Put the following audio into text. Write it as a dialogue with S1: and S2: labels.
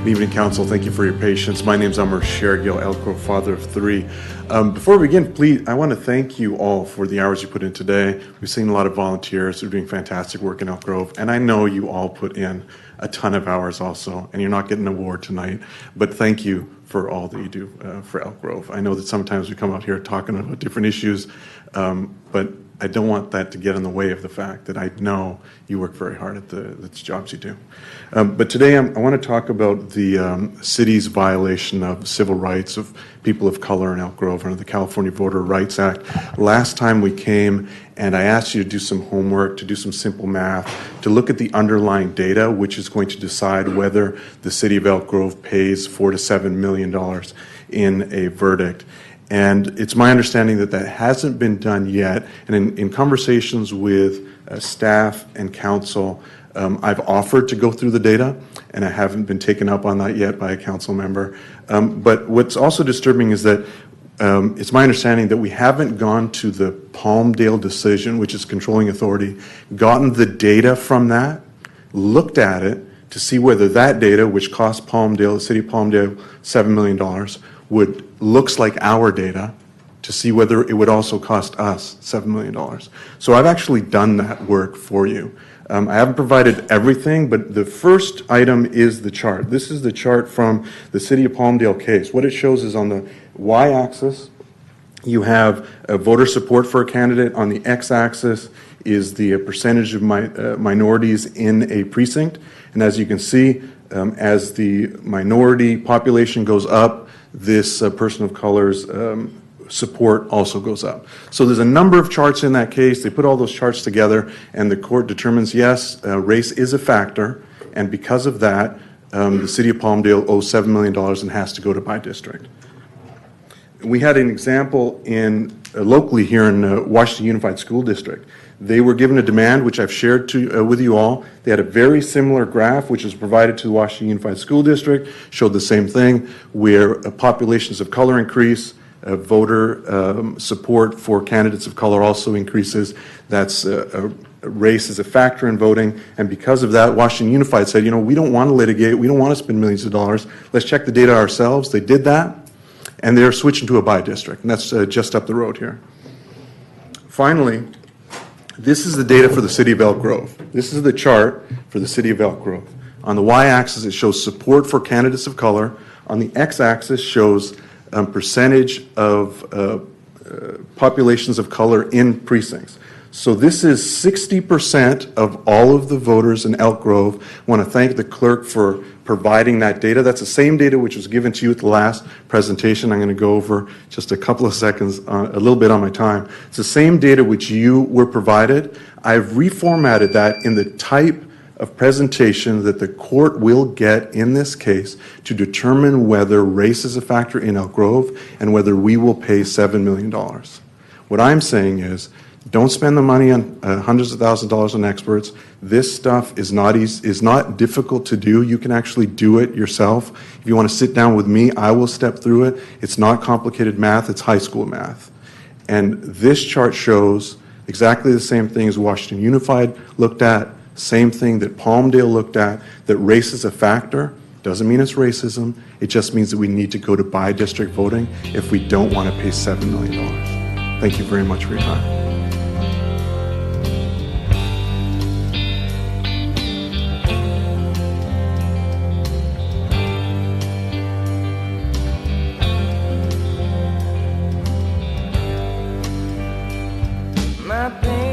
S1: evening, Council. Thank you for your patience. My name is Amr Shergill, Elk Grove, father of three. Before we begin, please, I want to thank you all for the hours you put in today. We've seen a lot of volunteers who are doing fantastic work in Elk Grove, and I know you all put in a ton of hours also, and you're not getting an award tonight, but thank you for all that you do for Elk Grove. I know that sometimes we come out here talking about different issues, but I don't want that to get in the way of the fact that I know you work very hard at the jobs you do. But today I want to talk about the city's violation of civil rights of people of color in Elk Grove under the California Voter Rights Act. Last time we came and I asked you to do some homework, to do some simple math, to look at the underlying data, which is going to decide whether the city of Elk Grove pays $4 to $7 million in a verdict. And it's my understanding that that hasn't been done yet. And in conversations with staff and council, I've offered to go through the data, and I haven't been taken up on that yet by a council member. But what's also disturbing is that it's my understanding that we haven't gone to the Palmdale decision, which is controlling authority, gotten the data from that, looked at it to see whether that data, which cost Palmdale, the city of Palmdale, $7 million, looks like our data, to see whether it would also cost us $7 million. So I've actually done that work for you. I haven't provided everything, but the first item is the chart. This is the chart from the City of Palmdale case. What it shows is on the y-axis, you have voter support for a candidate. On the x-axis is the percentage of minorities in a precinct. And as you can see, as the minority population goes up, this person of color's support also goes up. So there's a number of charts in that case. They put all those charts together, and the court determines, yes, race is a factor, and because of that, the city of Palmdale owes $7 million and has to go to by district. We had an example locally here in Washington Unified School District. They were given a demand, which I've shared with you all. They had a very similar graph, which was provided to the Washington Unified School District, showed the same thing, where populations of color increase, voter support for candidates of color also increases. That's race is a factor in voting, and because of that, Washington Unified said, you know, we don't want to litigate, we don't want to spend millions of dollars, let's check the data ourselves. They did that, and they're switching to a by district, and that's just up the road here. Finally, this is the data for the city of Elk Grove. This is the chart for the city of Elk Grove. On the y-axis, it shows support for candidates of color. On the x-axis shows percentage of populations of color in precincts. So this is 60% of all of the voters in Elk Grove. I want to thank the clerk for providing that data. That's the same data which was given to you at the last presentation. I'm going to go over just a couple of seconds, a little bit on my time. It's the same data which you were provided. I've reformatted that in the type of presentation that the court will get in this case to determine whether race is a factor in Elk Grove and whether we will pay $7 million. What I'm saying is, don't spend the money on hundreds of thousands of dollars on experts. This stuff is not difficult to do. You can actually do it yourself. If you want to sit down with me, I will step through it. It's not complicated math, it's high school math. And this chart shows exactly the same thing as Washington Unified looked at, same thing that Palmdale looked at, that race is a factor. Doesn't mean it's racism. It just means that we need to go to by district voting if we don't want to pay $7 million. Thank you very much for your time.
S2: My pain